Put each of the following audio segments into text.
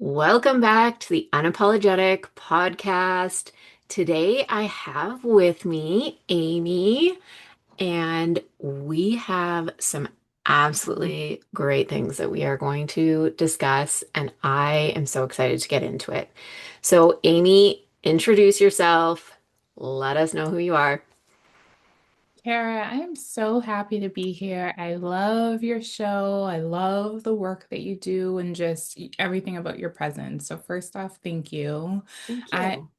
Welcome back to the Unapologetic Podcast. Today I have with me Amy, and we have some absolutely great things that we are going to discuss, and I am so excited to get into it. So, Amy, introduce yourself. Let us know who you are. Kara, I am so happy to be here. I love your show. I love the work that you do and just everything about your presence. So first off, thank you. Thank I you.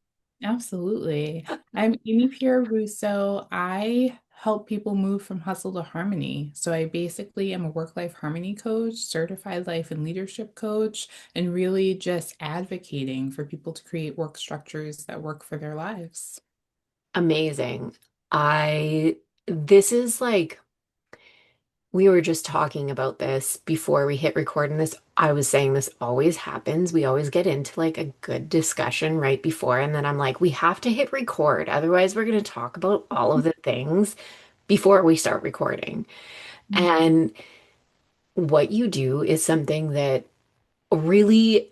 absolutely. I'm Amy Pierre-Russo. I help people move from hustle to harmony. So I basically am a work-life harmony coach, certified life and leadership coach, and really just advocating for people to create work structures that work for their lives. Amazing. This is like, we were just talking about this before we hit record, and this, I was saying this always happens. We always get into like a good discussion right before, and then I'm like, we have to hit record. Otherwise, we're going to talk about all of the things before we start recording. And what you do is something that really,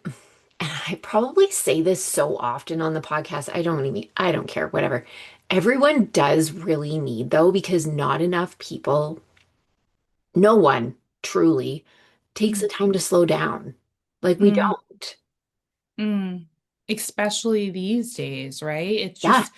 and I probably say this so often on the podcast, I don't care, whatever. Everyone does really need, though, because not enough people, no one truly takes the time to slow down. Like we Mm. don't. Mm, especially these days, right? It's Yeah. just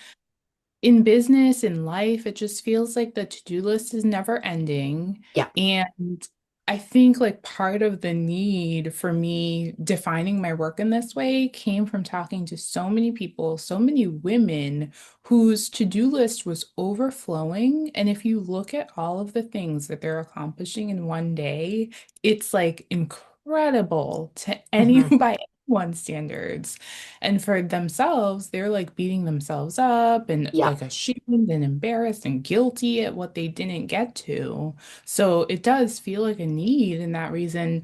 in business, in life, it just feels like the to-do list is never ending. Yeah. And I think like part of the need for me defining my work in this way came from talking to so many people, so many women whose to-do list was overflowing. And if you look at all of the things that they're accomplishing in one day, it's like incredible to any Hmm. by anyone's standards. And for themselves, they're like beating themselves up and Yeah. like ashamed and embarrassed and guilty at what they didn't get to. So it does feel like a need in that reason.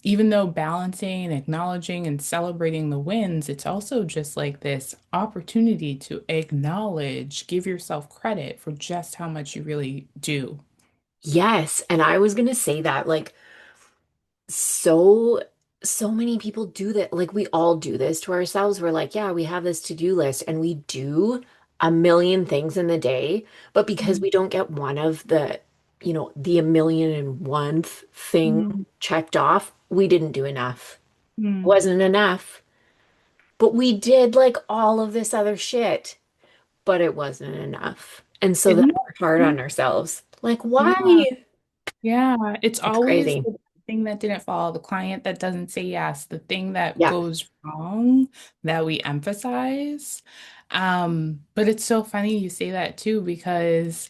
Even though balancing and acknowledging and celebrating the wins, it's also just like this opportunity to acknowledge, give yourself credit for just how much you really do. Yes. And I was gonna say that, like, so so many people do that. Like we all do this to ourselves. We're like, yeah, we have this to-do list and we do a million things in the day, but because Mm, we don't get one of the a million and one thing mm, checked off, we didn't do enough. mm. Wasn't enough. But we did like all of this other shit, but it wasn't enough. And so then Isn't we're hard it? on ourselves. Like, Yeah. why? Yeah, it's It's always crazy. the thing that didn't fall, the client that doesn't say yes, the thing that Yeah. goes wrong that we emphasize. But it's so funny you say that too, because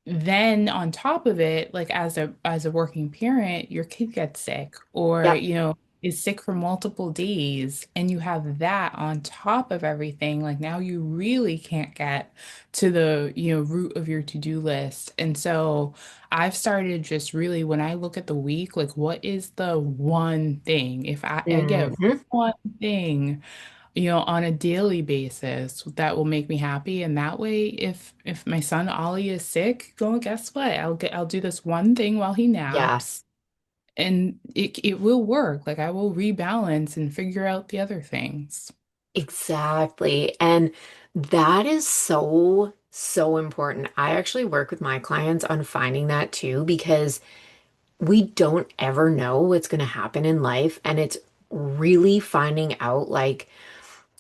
then on top of it, like as a working parent, your kid gets sick or, Yeah. is sick for multiple days and you have that on top of everything. Like now you really can't get to the, root of your to-do list. And so I've started just really when I look at the week, like what is the one thing? If I get Hmm. one thing on a daily basis that will make me happy. And that way, if my son Ollie is sick, go guess what? I'll do this one thing while he Yeah. naps, and it will work. Like I will rebalance and figure out the other things. Exactly. And that is so, so important. I actually work with my clients on finding that too, because we don't ever know what's going to happen in life. And it's really finding out, like,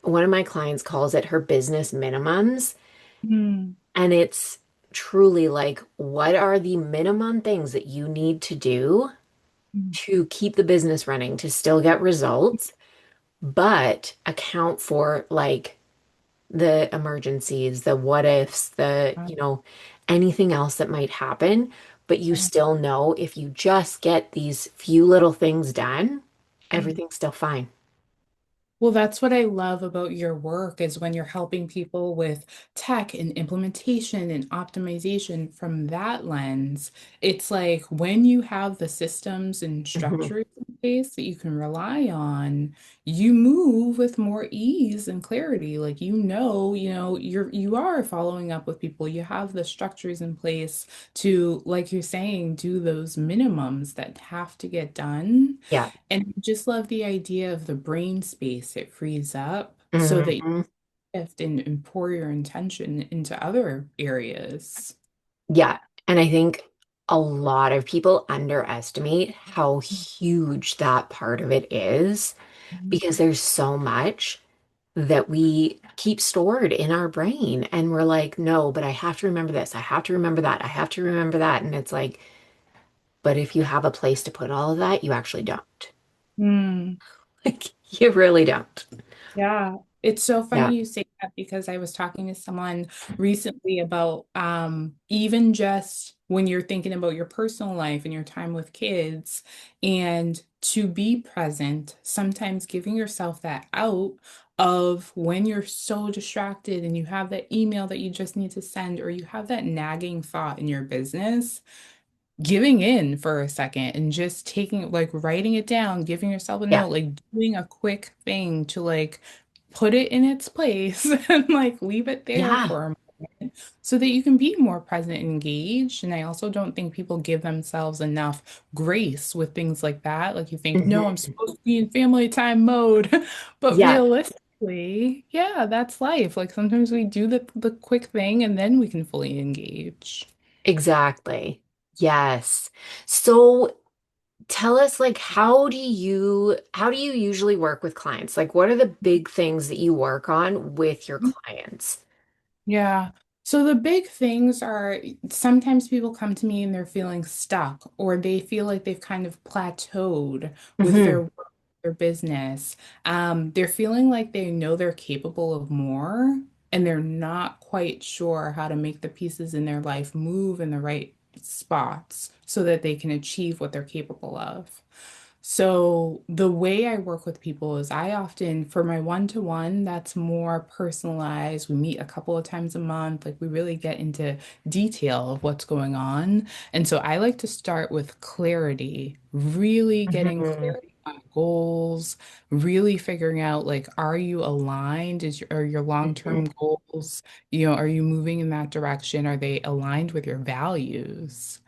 one of my clients calls it her business minimums. Mm, And it's truly like, what are the minimum things that you need to do mm, to keep the business running, to still get results, but account for like the emergencies, the what ifs, anything else that might happen. But you still know if you just get these few little things done, mm. everything's still fine. Well, that's what I love about your work is when you're helping people with tech and implementation and optimization from that lens. It's like when you have the systems and Mhm. structures base that you can rely on, you move with more ease and clarity. Like you are following up with people. You have the structures in place to, like you're saying, do those minimums that have to get done. Yeah. And I just love the idea of the brain space it frees up so that you Hmm. shift and pour your intention into other areas. Yeah. And I think a lot of people underestimate how huge that part of it is because there's so much that we keep stored in our brain. And we're like, no, but I have to remember this. I have to remember that. I have to remember that. And it's like, but if you have a place to put all of that, you actually don't. Mm. Like, you really don't. Yeah, it's so funny Yeah. you say that because I was talking to someone recently about even just when you're thinking about your personal life and your time with kids and to be present, sometimes giving yourself that out of when you're so distracted and you have that email that you just need to send or you have that nagging thought in your business, giving in for a second and just taking like writing it down, giving yourself a Yeah. note, like doing a quick thing to like put it in its place and like leave it there Yeah. for a moment so that you can be more present and engaged. And I also don't think people give themselves enough grace with things like that. Like you think, no, I'm Hmm. supposed to be in family time mode. But Yeah. realistically, yeah, that's life. Like sometimes we do the quick thing and then we can fully engage. Exactly. Yes. So tell us, like, how do you usually work with clients? Like, what are the big things that you work on with your clients? Yeah. So the big things are sometimes people come to me and they're feeling stuck or they feel like they've kind of plateaued with their Hmm. work, their business. They're feeling like they know they're capable of more and they're not quite sure how to make the pieces in their life move in the right spots so that they can achieve what they're capable of. So the way I work with people is I often, for my one-to-one, that's more personalized. We meet a couple of times a month. Like we really get into detail of what's going on. And so I like to start with clarity, really getting Hmm. clarity on goals, really figuring out like, are you aligned? Are your Hmm. long-term goals, are you moving in that direction? Are they aligned with your values?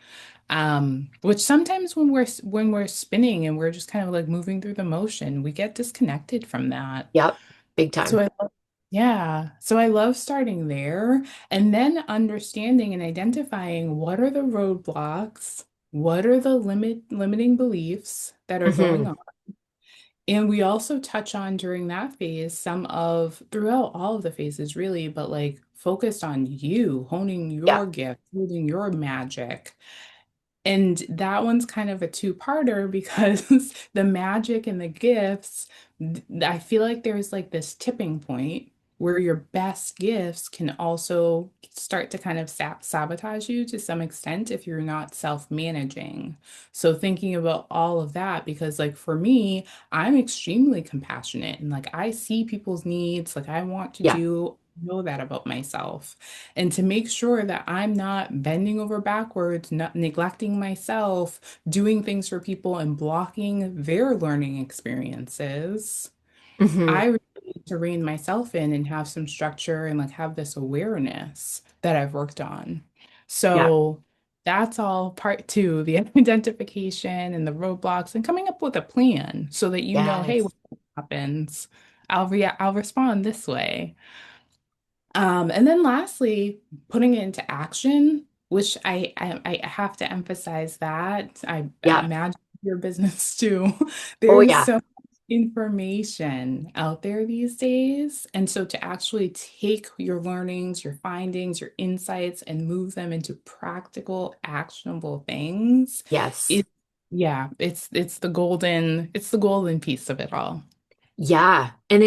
Which sometimes when we're spinning and we're just kind of like moving through the motion, we get disconnected from that. Yep. Big So time. I love starting there and then understanding and identifying what are the roadblocks, what are the limiting beliefs that are going Hmm. on. And we also touch on during that phase some of throughout all of the phases really, but like focused on you, honing Yeah. your gift, holding your magic. And that one's kind of a two-parter because the magic and the gifts, I feel like there's like this tipping point where your best gifts can also start to kind of sabotage you to some extent if you're not self-managing. So thinking about all of that, because like for me, I'm extremely compassionate and like I see people's needs, like I want to Yeah. know that about myself and to make sure that I'm not bending over backwards, not neglecting myself, doing things for people and blocking their learning experiences. Hmm. I really need to rein myself in and have some structure and like have this awareness that I've worked on. Yeah. So that's all part two, the identification and the roadblocks and coming up with a plan so that you know, hey, Yes. when that happens, I'll respond this way. And then lastly, putting it into action, which I have to emphasize that I Yeah. imagine your business too. Oh, There's yeah. so much information out there these days. And so to actually take your learnings, your findings, your insights, and move them into practical, actionable things Yes. is yeah, it's the golden piece of it all. Yeah. And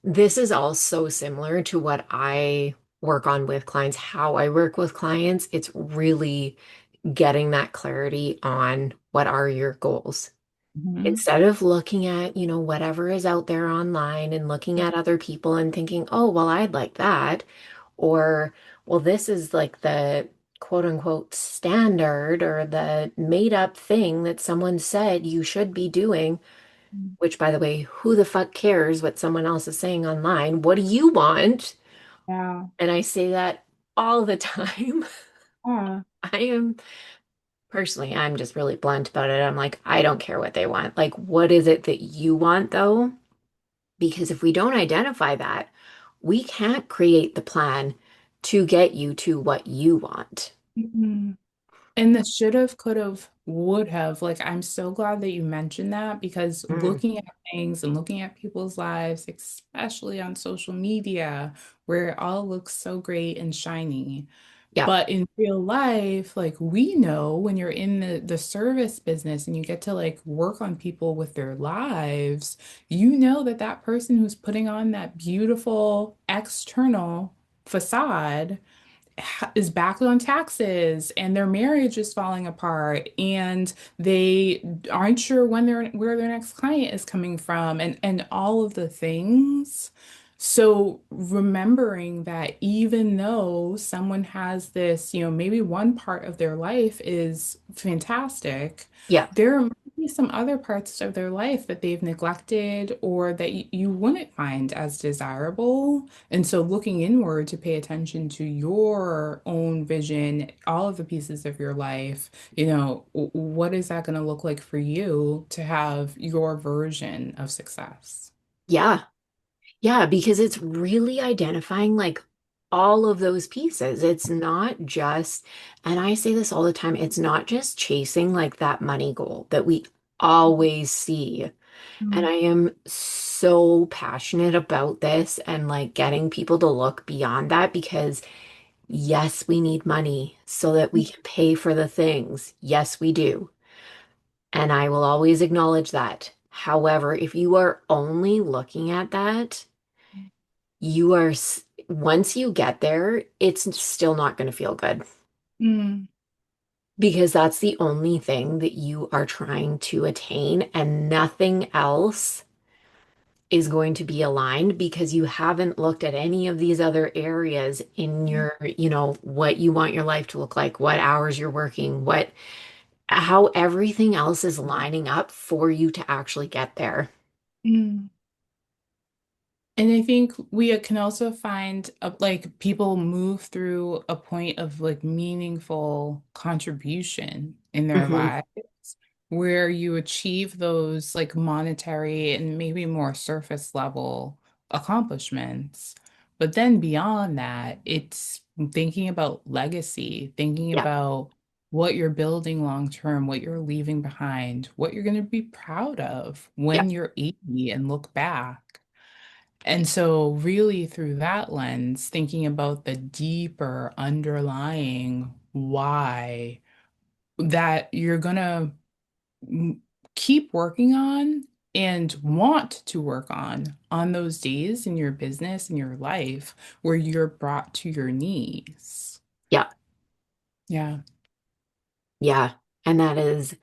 this is all so similar to what I work on with clients, how I work with clients. It's really getting that clarity on what are your goals. Mhm. Instead of looking at, whatever is out there online and looking at other people and thinking, oh, well, I'd like that. Or, well, this is like quote unquote standard or the made up thing that someone said you should be doing, Mm. which by the way, who the fuck cares what someone else is saying online? What do you want? Yeah. And I say that all the time. Yeah. I am personally, I'm just really blunt about it. I'm like, I don't care what they want. Like, what is it that you want though? Because if we don't identify that, we can't create the plan to get you to what you want. Mhm. And the should have, could have, would have, like, I'm so glad that you mentioned that because Mm, looking at things and looking at people's lives, especially on social media, where it all looks so great and shiny. yeah, But in real life, like we know when you're in the service business and you get to like work on people with their lives, you know that that person who's putting on that beautiful external facade is back on taxes and their marriage is falling apart and they aren't sure when their where their next client is coming from and all of the things. So remembering that even though someone has this, maybe one part of their life is fantastic, yeah, there might be some other parts of their life that they've neglected or that you wouldn't find as desirable. And so looking inward to pay attention to your own vision, all of the pieces of your life, what is that going to look like for you to have your version of success? yeah, yeah, because it's really identifying like all of those pieces. It's not just, and I say this all the time, it's not just chasing like that money goal that we always see. And I am so passionate about this and like getting people to look beyond that because yes, we need money so that we can pay for the things. Yes, we do. And I will always acknowledge that. However, if you are only looking at that, once you get there, it's still not going to feel good Mm, because that's the only thing that you are trying to attain and nothing else is going to be aligned because you haven't looked at any of these other areas in your, what you want your life to look like, what hours you're working, how everything else is lining up for you to actually get there. mm. And I think we can also find like people move through a point of like meaningful contribution in their Hmm. lives where you achieve those like monetary and maybe more surface level accomplishments. But then beyond that, it's thinking about legacy, thinking Yeah, about what you're building long term, what you're leaving behind, what you're going to be proud of yeah, when you're 80 and look back. And so, really, through that lens, thinking about the deeper underlying why that you're going to keep working on and want to work on those days in your business and your life where you're brought to your knees. yeah, Yeah. yeah. And that is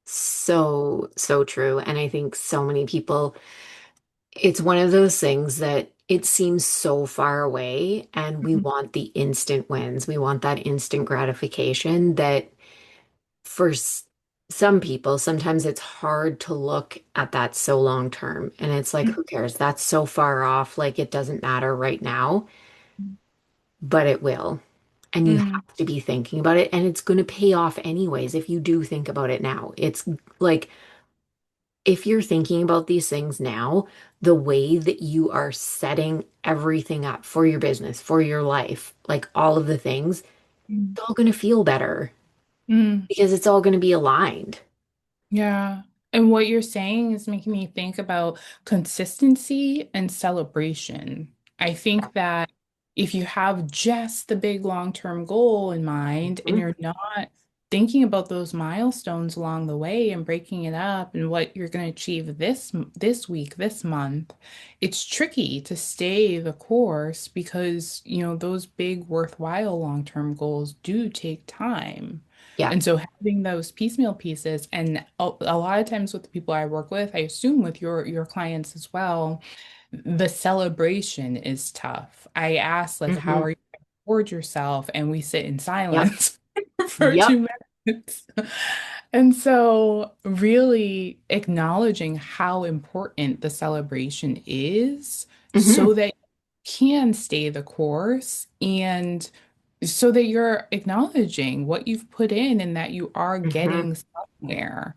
so, so true. And I think so many people, it's one of those things that it seems so far away and we Mhm. want the instant wins. We want that instant gratification that for some people, sometimes it's hard to look at that so long term. And it's like, who cares? That's so far off. Like, it doesn't matter right now, but it will. And you Mm, have to be thinking about it. And it's going to pay off anyways if you do think about it now. It's like, if you're thinking about these things now, the way that you are setting everything up for your business, for your life, like all of the things, mm, it's all going to feel better mm. because it's all going to be aligned. Yeah. And what you're saying is making me think about consistency and celebration. I think that if you have just the big long-term goal in mind and Mhm. you're not thinking about those milestones along the way and breaking it up and what you're going to achieve this week, this month, it's tricky to stay the course because, those big worthwhile long-term goals do take time. Yeah. And so having those piecemeal pieces, and a lot of times with the people I work with, I assume with your clients as well, the celebration is tough. I ask like, how Hmm. are you? record yourself and we sit in Yep. silence for Yep. 2 minutes. And so, really acknowledging how important the celebration is Hmm. so that you can stay the course and so that you're acknowledging what you've put in and that you are Hmm. getting somewhere.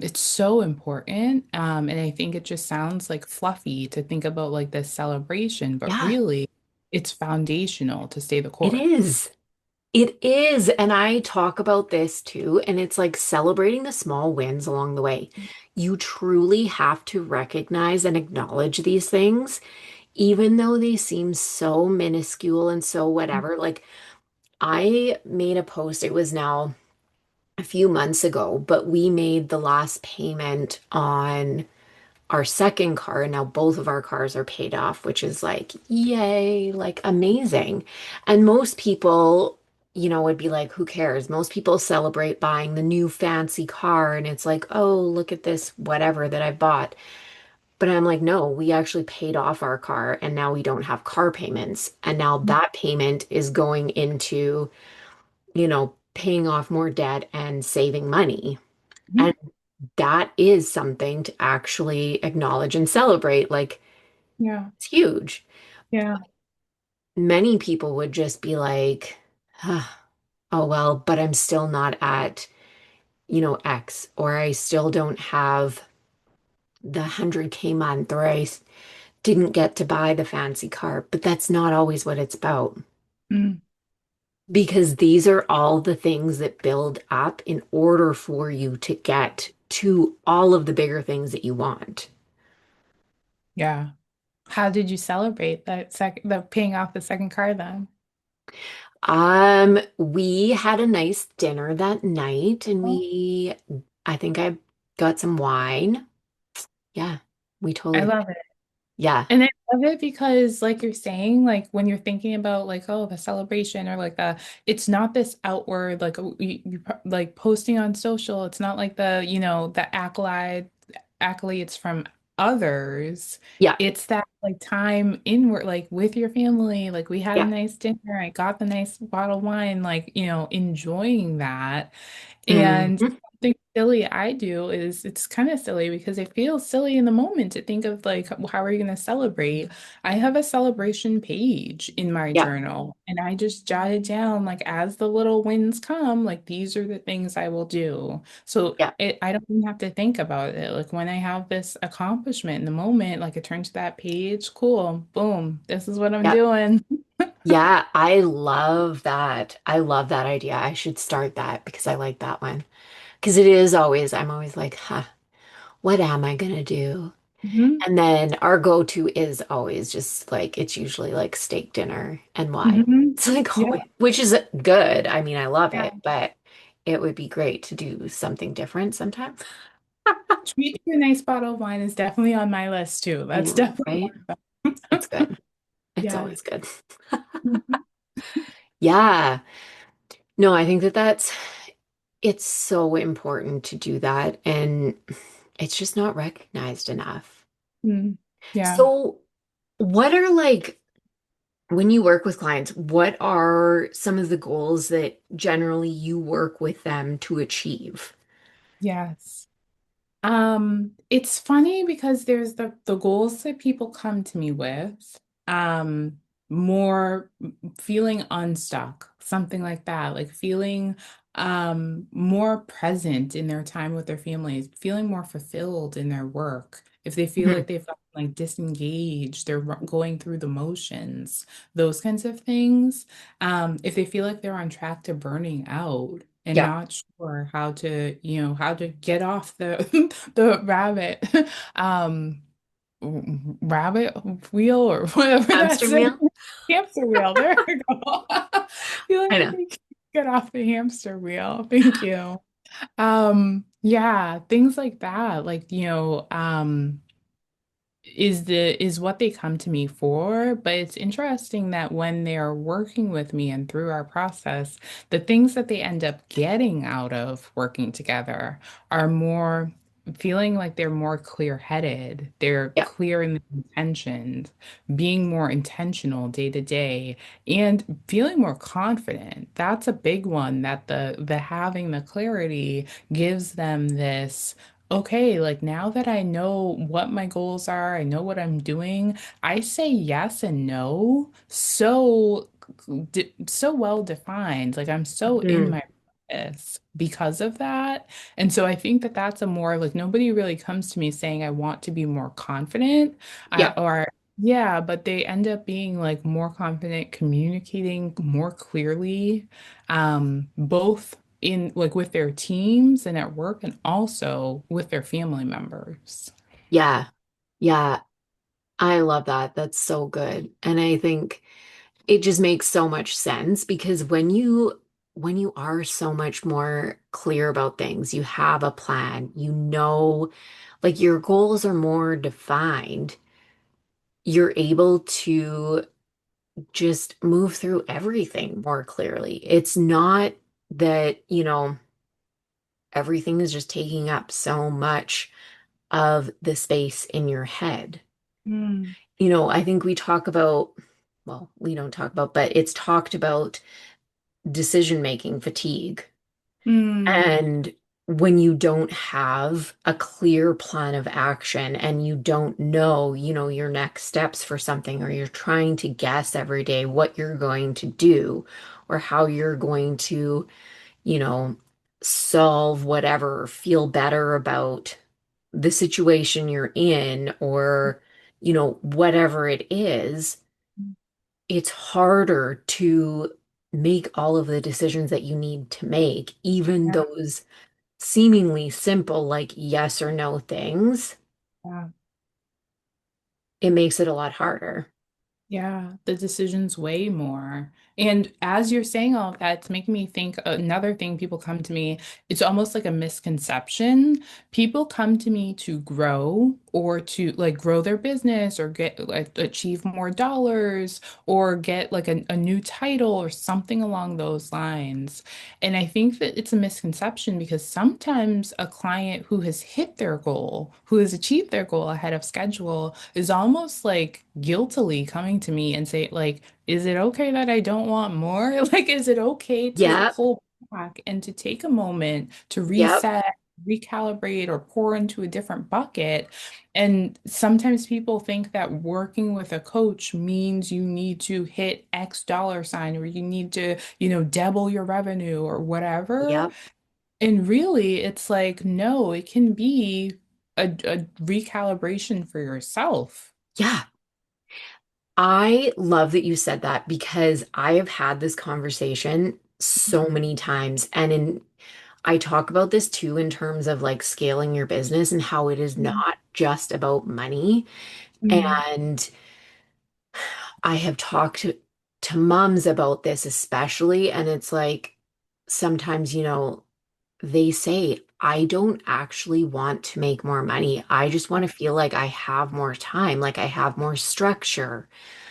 It's so important. And I think it just sounds like fluffy to think about like this celebration, but Yeah, really it's foundational to stay the it course. is. It is. And I talk about this too. And it's like celebrating the small wins along the way. You truly have to recognize and acknowledge these things, even though they seem so minuscule and so whatever. Like, I made a post, it was now a few months ago, but we made the last payment on our second car. And now both of our cars are paid off, which is like, yay, like amazing. And most people, would be like, who cares? Most people celebrate buying the new fancy car. And it's like, oh, look at this, whatever that I bought. But I'm like, no, we actually paid off our car and now we don't have car payments. And now that payment is going into, paying off more debt and saving money. And Mhm. that is something to actually acknowledge and celebrate. Like, Yeah. it's huge. Yeah. Many people would just be like, "Ah, oh, well, but I'm still not at, X, or I still don't have the 100K month, or didn't get to buy the fancy car." But that's not always what it's about. Mm. Because these are all the things that build up in order for you to get to all of the bigger things that you want. Yeah. How did you celebrate the paying off the second car then? We had a nice dinner that night and Oh, I think I got some wine. Yeah, we I totally, love it. yeah, And I love it because, like you're saying, like when you're thinking about like, oh, the celebration or like it's not this outward, like like posting on social. It's not like the accolades from others. yeah, It's that like time inward, like with your family. Like we had a yeah. nice dinner. I got the nice bottle of wine, like, enjoying that. And Hmm. something silly I do is it's kind of silly because it feels silly in the moment to think of like, how are you going to celebrate? I have a celebration page in my Yeah, journal and I just jotted down like as the little wins come, like these are the things I will do. So yeah, I don't even have to think about it. Like when I have this accomplishment in the moment, like I turn to that page, cool, boom, this is what I'm yeah. doing. Yeah, I love that. I love that idea. I should start that because I like that one. Because I'm always like, huh, what am I gonna do? Hmm. And then our go-to is always just like, it's usually like steak dinner and wine. Hmm. It's like Yeah. always, which is good. I mean, I love Yeah. it, but it would be great to do something different sometime. Treat to a nice bottle of wine is definitely on my list too. I That's know, definitely right? one of It's them. good. It's Yes. always good. Mhm. Yeah. No, I think it's so important to do that. And it's just not recognized enough. Mm. Yeah. So, what are like, when you work with clients, what are some of the goals that generally you work with them to achieve? Yes. It's funny because there's the goals that people come to me with, um, more feeling unstuck, something like that, like feeling more present in their time with their families, feeling more fulfilled in their work. If they feel Mhm. like they've got like disengaged, they're going through the motions, those kinds of things. If they feel like they're on track to burning out and Yeah. not sure how to get off the the um rabbit wheel or whatever Hamster that's it. wheel? Hamster wheel. There we go. Feel like I I know. can get off the hamster wheel. Thank you. Yeah, things like that. Like, is what they come to me for, but it's interesting that when they're working with me and through our process, the things that they end up getting out of working together are more feeling like they're more clear-headed, they're Yeah. clear in their intentions, being more intentional day to day, and feeling more confident. That's a big one that the having the clarity gives them this, okay, like now that I know what my goals are, I know what I'm doing, I say yes and no so well defined. Like I'm so in Mhm. my purpose because of that. And so I think that that's a more like nobody really comes to me saying I want to be more confident. I Yeah. or yeah, but they end up being like more confident, communicating more clearly, both in like with their teams and at work and also with their family members. Yeah. Yeah. I love that. That's so good. And I think it just makes so much sense because when you are so much more clear about things, you have a plan, like your goals are more defined, you're able to just move through everything more clearly. It's not that, everything is just taking up so much of the space in your head. Mm, I think well, we don't talk about, but it's talked about decision making fatigue. mm, And when you don't have a clear plan of action and you don't know, your next steps for something, or you're trying to guess every day what you're going to do or how you're going to, you know, solve whatever, or feel better about the situation you're in, or, whatever it is, it's harder to make all of the decisions that you need to make, even yeah, those seemingly simple, like yes or no things. yeah. It makes it a lot harder. Yeah, the decisions weigh more. And as you're saying all of that, it's making me think another thing people come to me, it's almost like a misconception. People come to me to grow or to like grow their business or get like achieve more dollars or get like a new title or something along those lines. And I think that it's a misconception because sometimes a client who has hit their goal, who has achieved their goal ahead of schedule, is almost like guiltily coming to me and say, like, is it okay that I don't want more? Like, is it okay to Yep, pull back and to take a moment to yep, reset, recalibrate, or pour into a different bucket? And sometimes people think that working with a coach means you need to hit X dollar sign or you need to, double your revenue or whatever. yep. And really, it's like, no, it can be a recalibration for yourself. Yeah. I love that you said that because I have had this conversation so many times. I talk about this too in terms of like scaling your business and how it is Mm, not just about money. mm, And I have talked to moms about this especially, and it's like sometimes, they say, I don't actually want to make more money. I just want to feel like I have more time, like I have more structure,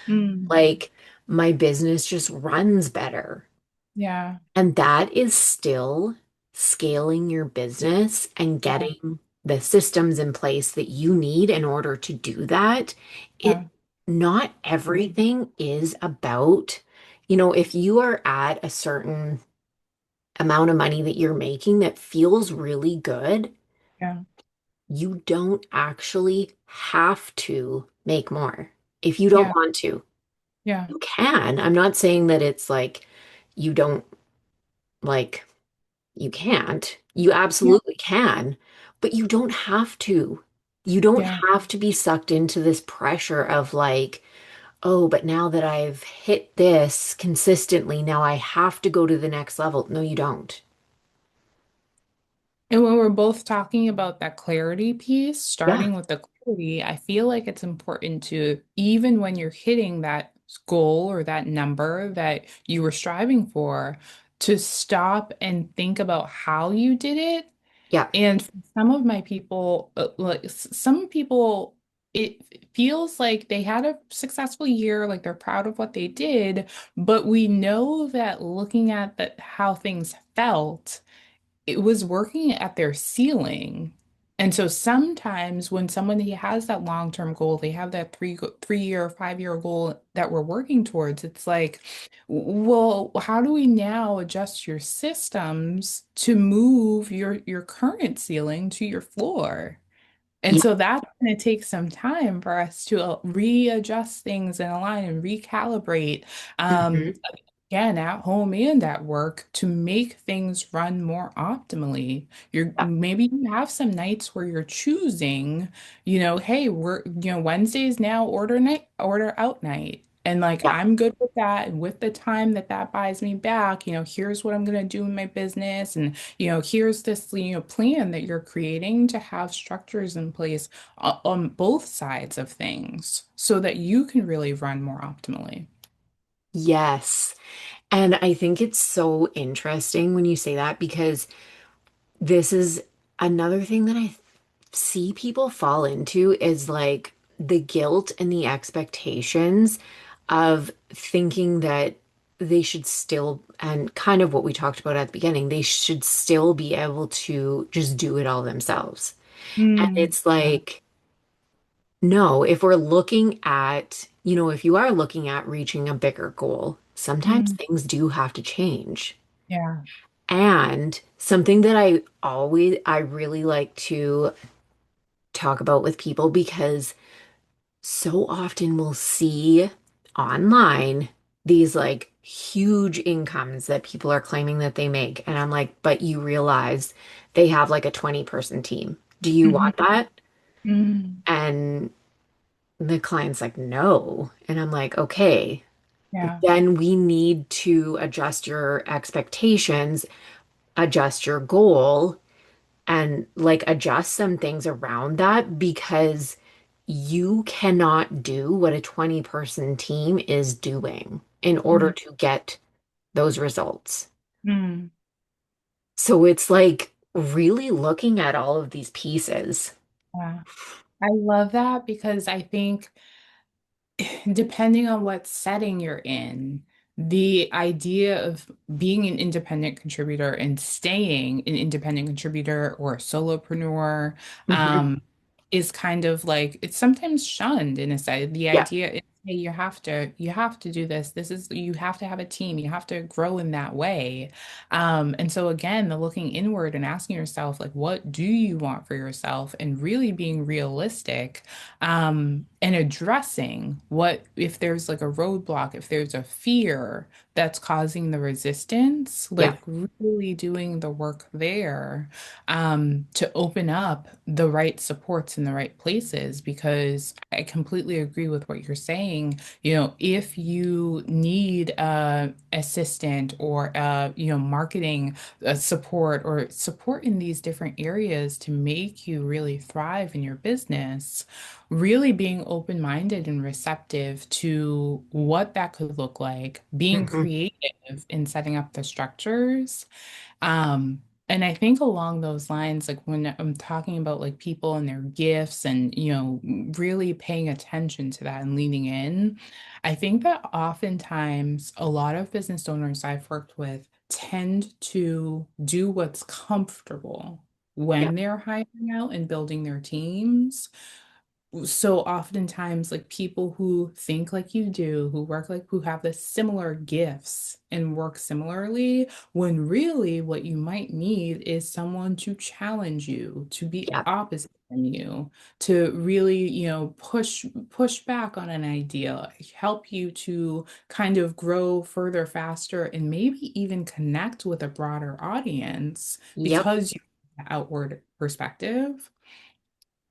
mm. like my business just runs better. Yeah, And that is still scaling your business and yeah, getting the systems in place that you need in order to do that. It yeah, Not everything is about, if you are at a certain amount of money that you're making that feels really good, yeah, you don't actually have to make more. If you don't yeah, want to, yeah, you can. I'm not saying that it's like you don't like you can't. You yeah, absolutely can, but you don't have to. You don't yeah. have to be sucked into this pressure of like, oh, but now that I've hit this consistently, now I have to go to the next level. No, you don't. And when we're both talking about that clarity piece, Yeah. starting with the clarity, I feel like it's important to, even when you're hitting that goal or that number that you were striving for, to stop and think about how you did it. Yeah. And for some of my people, some people, it feels like they had a successful year, like they're proud of what they did, but we know that looking at how things felt, it was working at their ceiling. And so sometimes when somebody has that long-term goal, they have that 3 year, 5 year goal that we're working towards, it's like, well, how do we now adjust your systems to move your current ceiling to your floor? And Yeah. so that's going to take some time for us to readjust things and align and recalibrate. Hmm. Um, Again, at home and at work to make things run more optimally. Yeah. Maybe you have some nights where you're choosing, hey, Wednesday is now order out night. And like Yeah. I'm good with that. And with the time that that buys me back, here's what I'm gonna do in my business. And here's this, plan that you're creating to have structures in place on both sides of things so that you can really run more optimally. Yes. And I think it's so interesting when you say that because this is another thing that I see people fall into is like the guilt and the expectations of thinking that they should still, and kind of what we talked about at the beginning, they should still be able to just do it all themselves. And Mm, it's yeah. like, no, if we're looking at, if you are looking at reaching a bigger goal, sometimes Mm, things do have to change. yeah. And something that I really like to talk about with people because so often we'll see online these like huge incomes that people are claiming that they make. And I'm like, but you realize they have like a 20-person team. Do you Mhm. want that? Mm, And the client's like, no. And I'm like, okay, yeah. then we need to adjust your expectations, adjust your goal, and like adjust some things around that because you cannot do what a 20-person team is doing in order Mm, to get those results. mm, So it's like really looking at all of these pieces. yeah. I love that because I think depending on what setting you're in, the idea of being an independent contributor and staying an independent contributor or a solopreneur Hmm. um, is kind of like it's sometimes shunned in a sense. The Yeah. idea is, hey, you have to do this. You have to have a team. You have to grow in that way. And so again, the looking inward and asking yourself, like, what do you want for yourself, and really being realistic and addressing what if there's like a roadblock, if there's a fear that's causing the resistance, Yeah. like really doing the work there to open up the right supports in the right places. Because I completely agree with what you're saying. If you need a assistant or marketing support or support in these different areas to make you really thrive in your business, really being open-minded and receptive to what that could look like, being Hmm. creative in setting up the structures. Um, and I think along those lines, like when I'm talking about like people and their gifts and, really paying attention to that and leaning in, I think that oftentimes a lot of business owners I've worked with tend to do what's comfortable Yeah. when they're hiring out and building their teams. So oftentimes, like people who think like you do, who have the similar gifts and work similarly, when really what you might need is someone to challenge you, to be Yeah. opposite from you, to really, push back on an idea, help you to kind of grow further, faster, and maybe even connect with a broader audience Yep. because you have that outward perspective.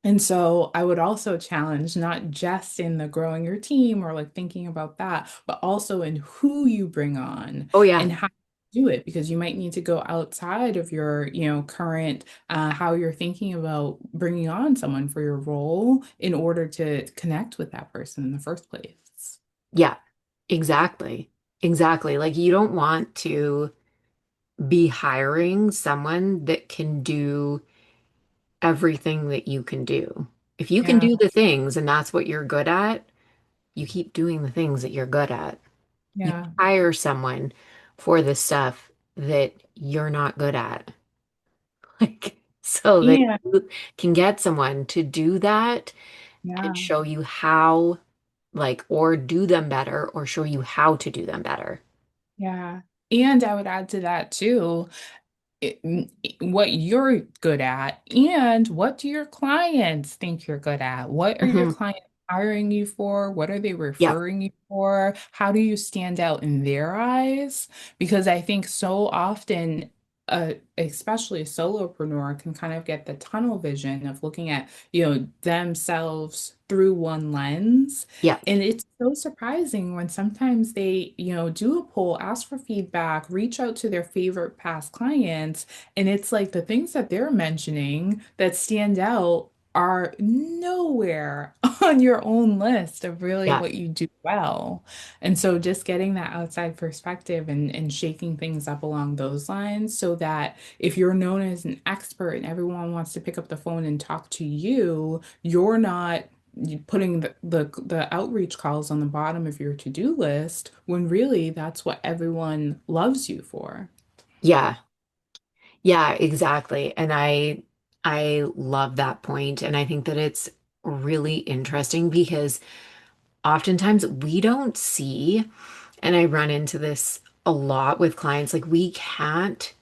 And so I would also challenge not just in the growing your team or like thinking about that, but also in who you bring on Oh, yeah. and how you do it, because you might need to go outside of your, current, how you're thinking about bringing on someone for your role in order to connect with that person in the first place. Yeah. Exactly. Exactly. Like you don't want to be hiring someone that can do everything that you can do. If you can Yeah, do the things and that's what you're good at, you keep doing the things that you're good at. You yeah. hire someone for the stuff that you're not good at. Like, so that Yeah, you can get someone to do that and yeah, show you how, like, or do them better or show you how to do them better. yeah. And I would add to that too, what you're good at and what do your clients think you're good at? What are your Hmm. clients hiring you for? What are they Yeah, referring you for? How do you stand out in their eyes? Because I think so often, especially a solopreneur can kind of get the tunnel vision of looking at, themselves through one lens. yeah, And it's so surprising when sometimes they, do a poll, ask for feedback, reach out to their favorite past clients, and it's like the things that they're mentioning that stand out are nowhere on your own list of really yeah, what you do well. And so just getting that outside perspective and shaking things up along those lines so that if you're known as an expert and everyone wants to pick up the phone and talk to you, you're not putting the outreach calls on the bottom of your to-do list when really that's what everyone loves you for. yeah, yeah, exactly. And I love that point, and I think that it's really interesting because oftentimes we don't see, and I run into this a lot with clients, like we can't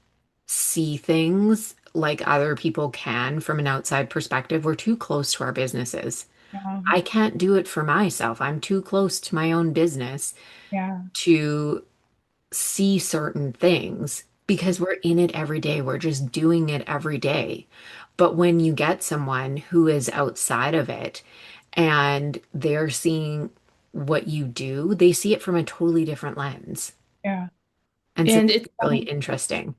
see things like other people can from an outside perspective. We're too close to our businesses. Yeah, I can't do it for myself. I'm too close to my own business yeah, to see certain things because we're in it every day. We're just doing it every day. But when you get someone who is outside of it and they're seeing what you do, they see it from a totally different lens. yeah. And so And it's really interesting.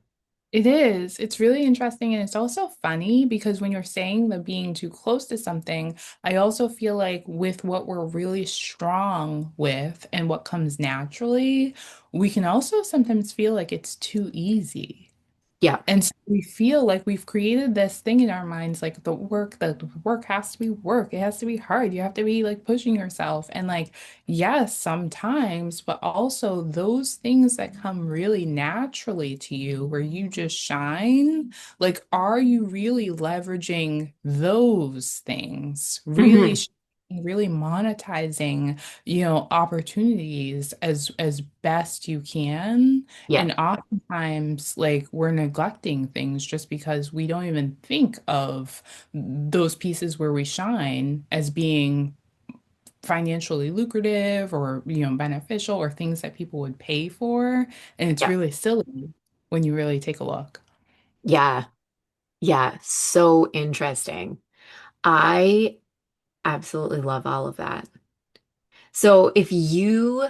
it is. It's really interesting. And it's also funny because when you're saying the being too close to something, I also feel like with what we're really strong with and what comes naturally, we can also sometimes feel like it's too easy. Yeah. And so we feel like we've created this thing in our minds, like the work has to be work. It has to be hard. You have to be like pushing yourself. And like, yes, sometimes, but also those things that come really naturally to you where you just shine, like, are you really leveraging those things? Hmm. Really monetizing, opportunities as best you can. Yeah. And oftentimes, like, we're neglecting things just because we don't even think of those pieces where we shine as being financially lucrative or, beneficial or things that people would pay for. And it's Yeah. really silly when you really take a look. Yeah. Yeah. So interesting. I absolutely love all of that. So if you,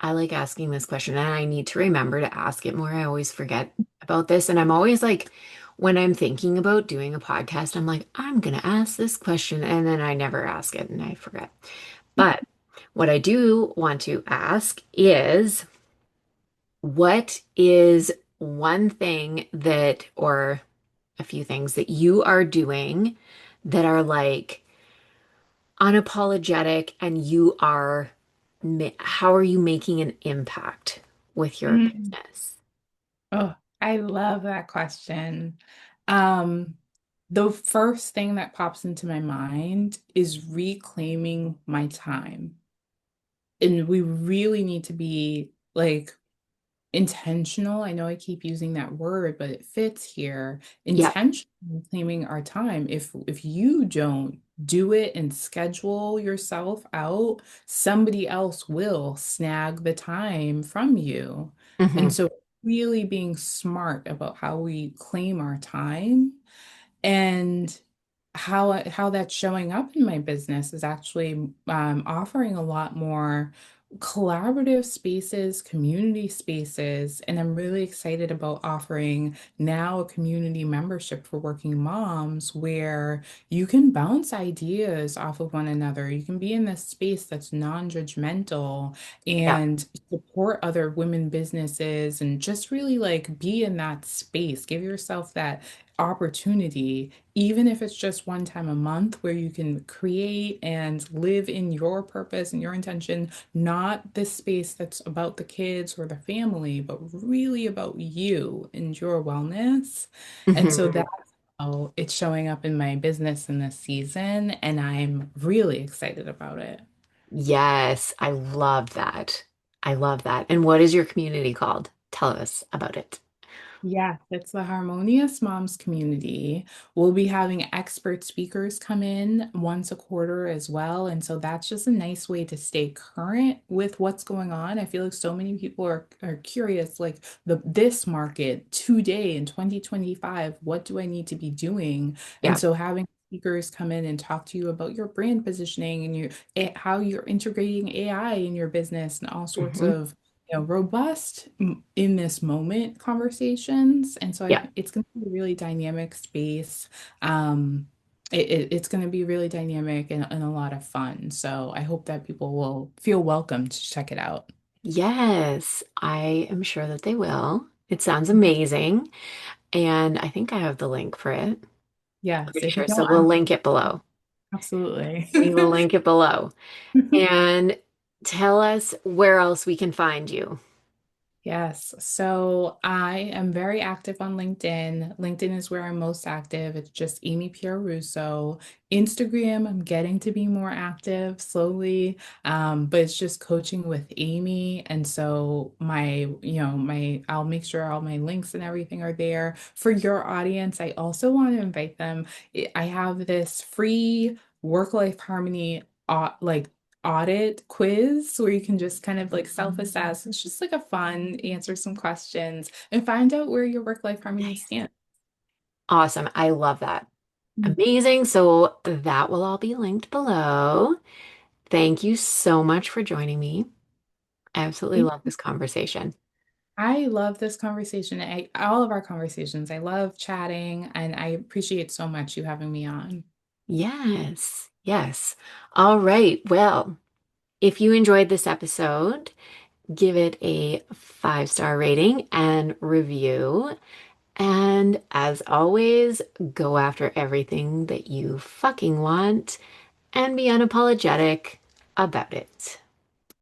I like asking this question and I need to remember to ask it more. I always forget about this. And I'm always like, when I'm thinking about doing a podcast, I'm like, I'm going to ask this question. And then I never ask it and I forget. But what I do want to ask is, what is one thing that, or a few things that you are doing that are like unapologetic and you are, how are you making an impact with your Mm. business? Oh, I love that question. Um, the first thing that pops into my mind is reclaiming my time. And we really need to be like intentional. I know I keep using that word, but it fits here. Yeah. Intentionally claiming our time. If you don't do it and schedule yourself out, somebody else will snag the time from you. Hmm. And so really being smart about how we claim our time and how that's showing up in my business is actually offering a lot more collaborative spaces, community spaces, and I'm really excited about offering now a community membership for working moms where you can bounce ideas off of one another. You can be in this space that's non-judgmental Yeah. and support other women businesses and just really like be in that space. Give yourself that opportunity, even if it's just one time a month where you can create and live in your purpose and your intention, not this space that's about the kids or the family, but really about you and your wellness. And so Hmm. that's Oh, it's showing up in my business in this season, and I'm really excited about it. Yes, I love that. I love that. And what is your community called? Tell us about it. Yeah, it's the Harmonious Moms community. We'll be having expert speakers come in once a quarter as well. And so that's just a nice way to stay current with what's going on. I feel like so many people are curious, like this market today in 2025, what do I need to be doing? And Yeah. so having speakers come in and talk to you about your brand positioning and how you're integrating AI in your business and all sorts Hmm. of robust in this moment conversations. And so Yeah. it's going to be a really dynamic space. It's going to be really dynamic and a lot of fun. So I hope that people will feel welcome to check it out. Yes, I am sure that they will. It sounds amazing. And I think I have the link for it. Yes, Pretty if you sure. So don't, we'll link it below. absolutely. We will link it below. And tell us where else we can find you. Yes. So I am very active on LinkedIn. LinkedIn is where I'm most active. It's just Amy Pierre-Russo. Instagram, I'm getting to be more active slowly. But it's just coaching with Amy. And so I'll make sure all my links and everything are there. For your audience, I also want to invite them. I have this free work-life harmony like audit quiz where you can just kind of like self-assess. It's just like a fun answer some questions and find out where your work-life harmony Nice. stands. Awesome. I love that. Mhm. Amazing. So that will all be linked below. Thank you so much for joining me. I absolutely Thank love you. this conversation. I love this conversation. All of our conversations. I love chatting and I appreciate so much you having me on. Yes. Yes. All right. Well, if you enjoyed this episode, give it a 5-star rating and review. And as always, go after everything that you fucking want and be unapologetic about it.